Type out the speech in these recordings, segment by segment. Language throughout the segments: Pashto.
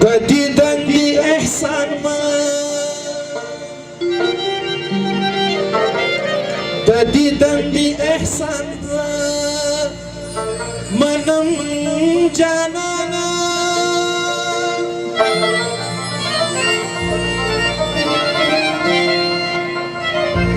قديدا بإحسان ما قديدا بإحسان ما منم جانانا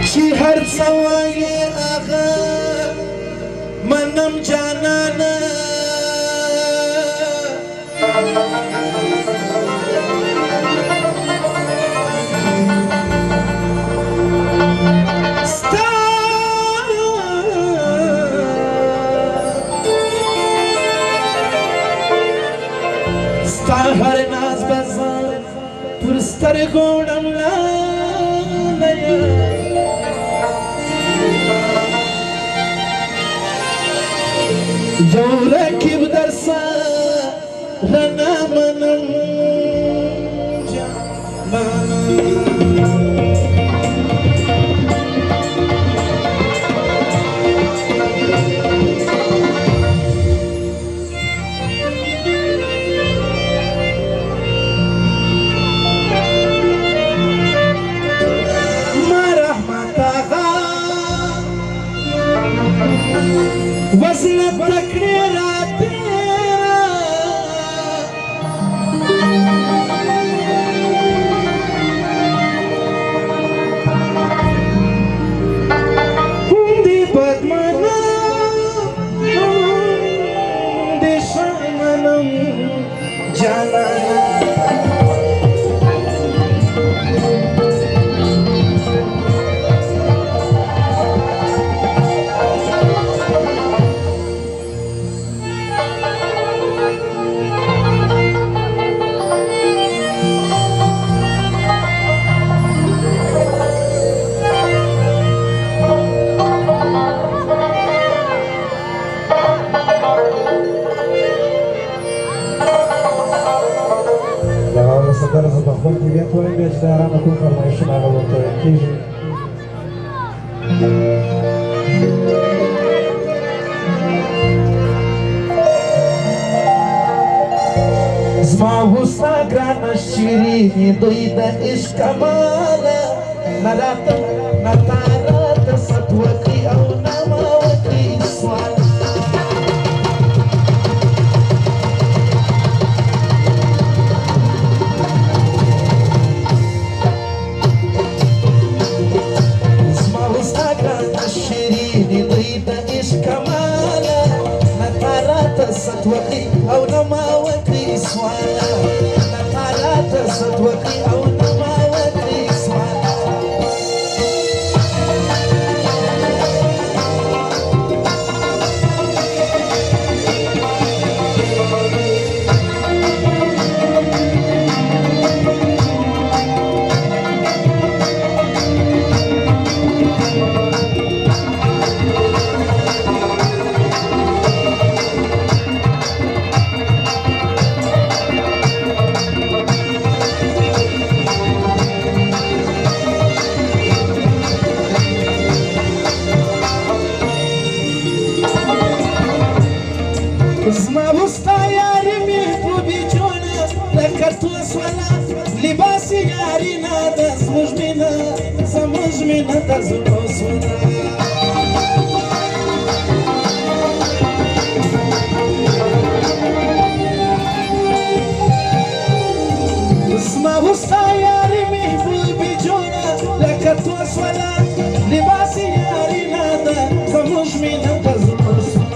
شي هر سواي آغا منم جانانا हर नाज बाजार पुरस्तर गोडम लाया जो रखिब दरसा रना मनम जाना वज़न तकरीरा तेरा हुंदी बदमना हुंदी शामनम जाना सदर से बखूल की भी थोड़ी भी इस्तेमाल में कोई फरमाइश ना करो तो कीजिए زما ساگران شیرینی دوید عشق مالا نرات نتارات ستوکی او نماوکی سوال زما ساگران شیرینی دوید عشق مالا نتارات ستوکی او نماوکی سوالا نتارات ستوکی او نماوکی سوالا زما وستا یاری محبوبی جونا لکرتو سوالا لباسی یاری نا دزموش مینا زموش مینا دزلو سونا زما وستا یاری محبوبی جونا لکرتو سوالا لباسی یاری نا دزموش مینا دزلو سونا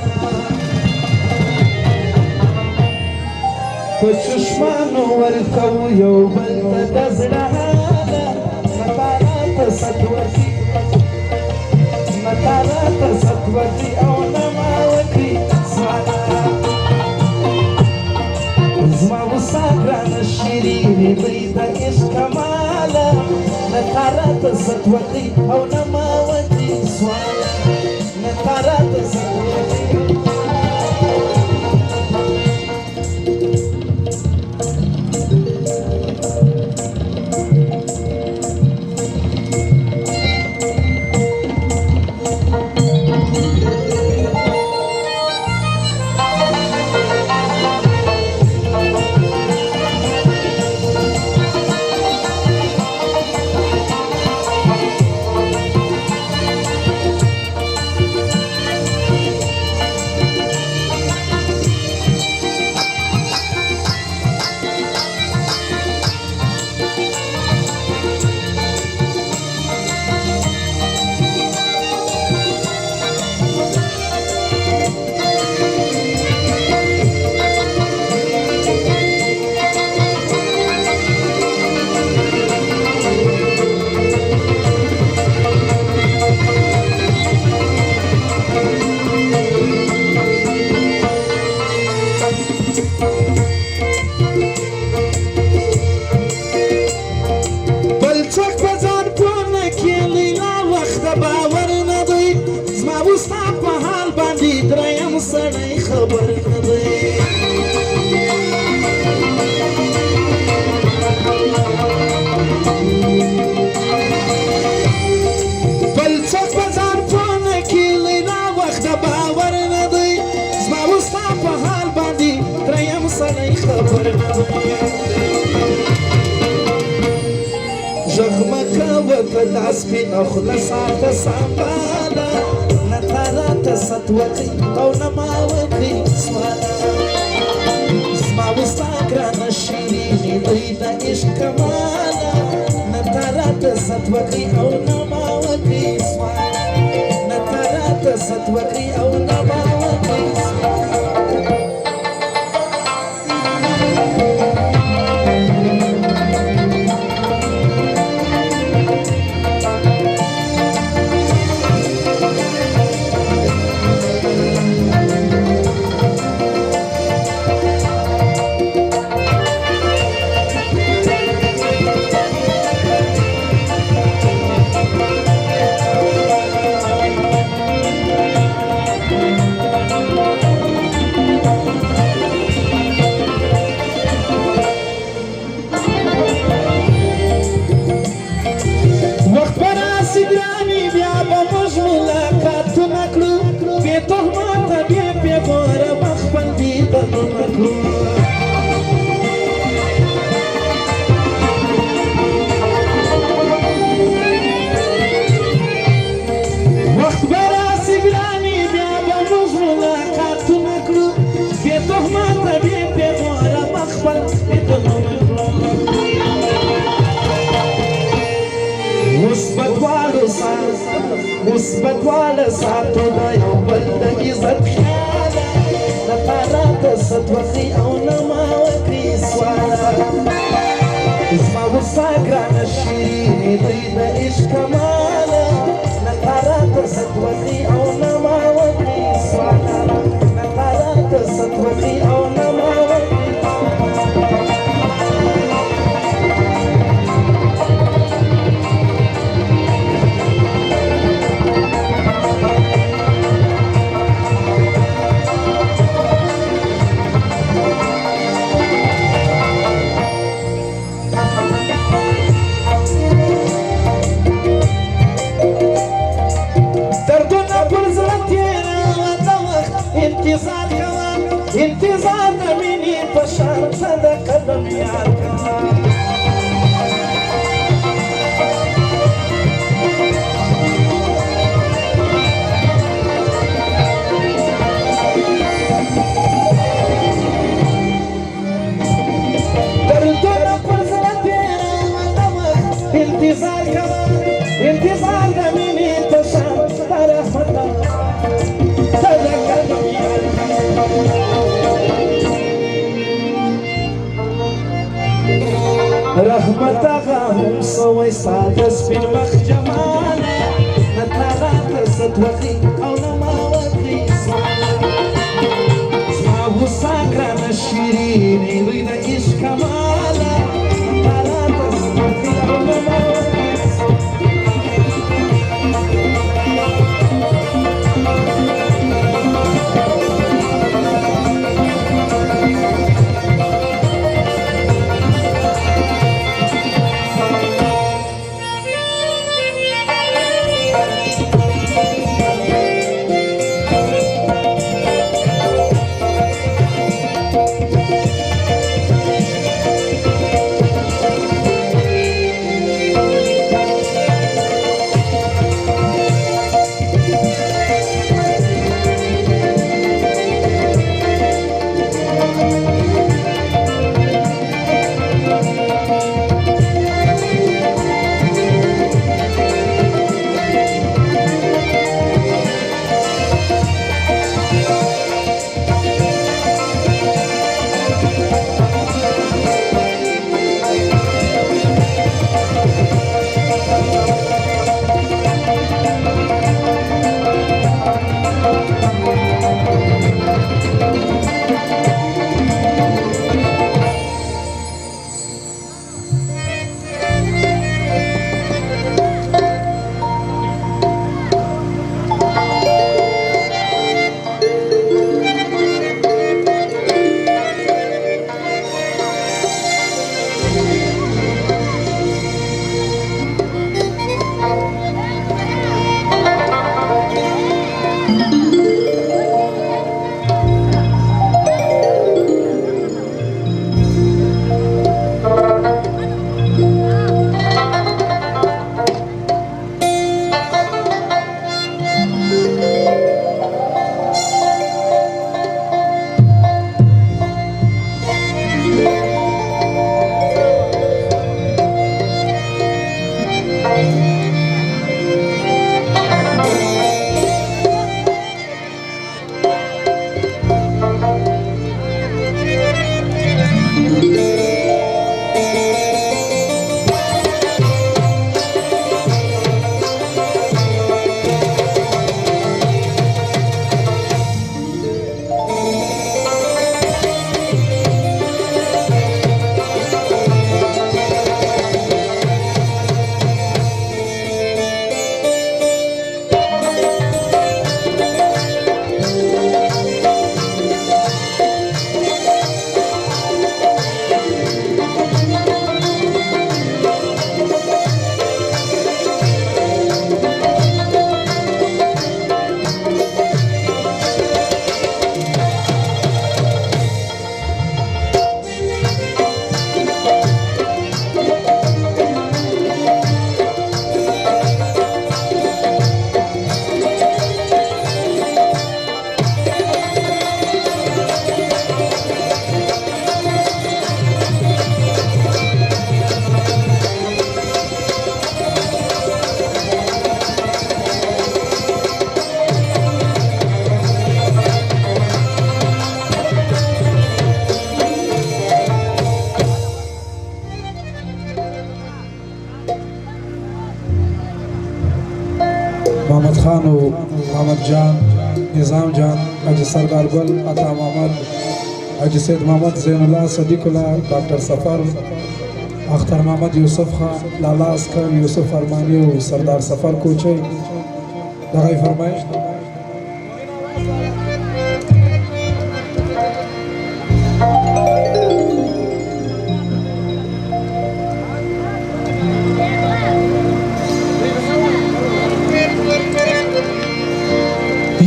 چشمانو ورکو یو بل ته د زړه حاله نتارات ستوکي او نماوکي سوالا زما وستا ګرانه شیرینې دوی د عشق ماله نتارات ستوکي او نماوکي سوالا نتارات ستوکي سپین خلصات سامبالا نتارات ستوکی او نماوکی سوالا زما وستا ګران شیرینې دوی د عشق کمالا نتارات ستوکی او نماوکی سوالا نتارات ستوکی او نماوکی سوالا مثبت والا ساتو دا یو بل د عزت خیاله لپاره د ستوخي او نما وکړي سواله زما وستا ګرانه شیرینې دوی د عشق کماله لپاره د ستوخي او نما وکړي سواله لپاره د ستوخي او نما وکړي انتظار د مینې په شان ته د قدم یاد کړه دردونه پر زړه تېروه د وخت انتظار کوه انتظار د مینې په شان د رحمت ته د قدم یاد رحمت آغا هم سوی ساده سپین مخ جماله نتارات ستوخي او نما وکړي سواله زما غوسه ګرانه شیرینې دوی د عشق کماله نتارات ستوخي او نما وکړي محمد خان و محمد جان نظام جان حاجی سردار گل عطا محمد حاجی سید محمد زین الله صدیق الله ڈاکٹر سفر اختر محمد یوسف خان لالا اسکر یوسف ارمانی و سردار سفر کوچی دغه فرمایش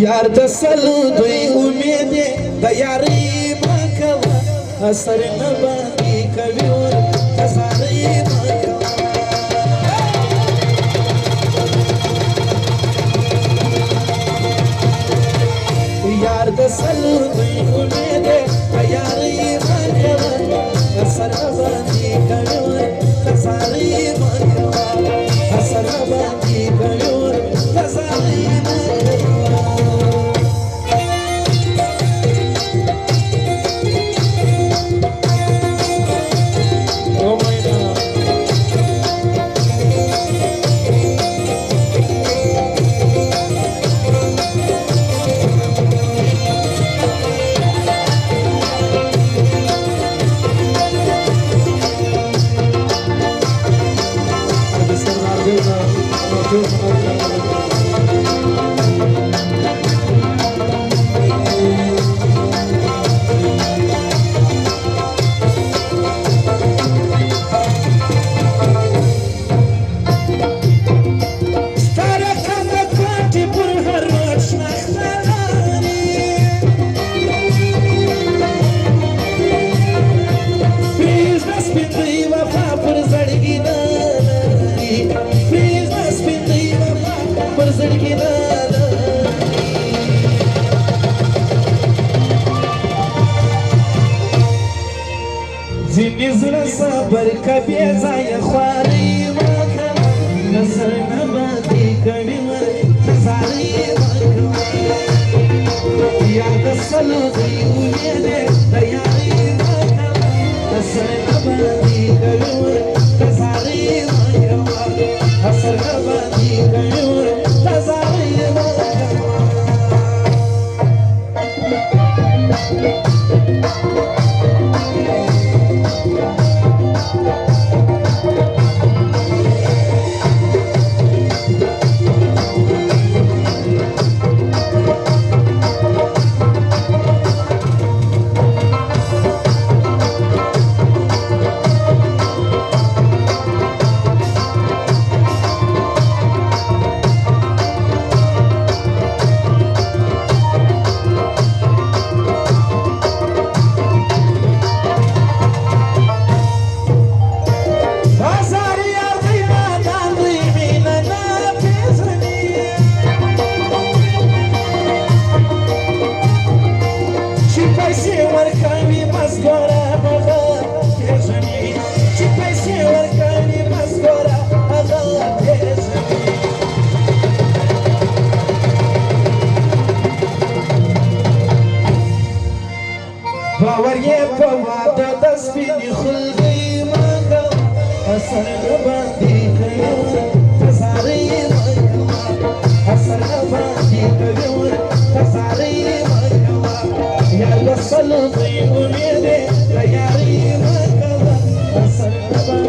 یار د سلو دوی امید د یاري مکوه اثر نه باندې کوي ور تساري مکوه یار د سلو دوی امید د یاري مکوه اثر نه باندې کوي ور تساري مکوه اثر نه باندې کوي ور تساري صبر کبي ځای خواري مکه نظر نه باندې کړي ور ساري مکه یا د سلو دی وینه د یاري مکه نظر نه باندې کړي ور ساري مکه اثر نه باندې کړي ور ساري مکه باور یې په واده د سپینې خلګۍ مکه اثر نه باندې کوي تساري مکه اثر نه باندې کوي تساري مکه یا د سلو دوی امید د یاري مکه اثر نه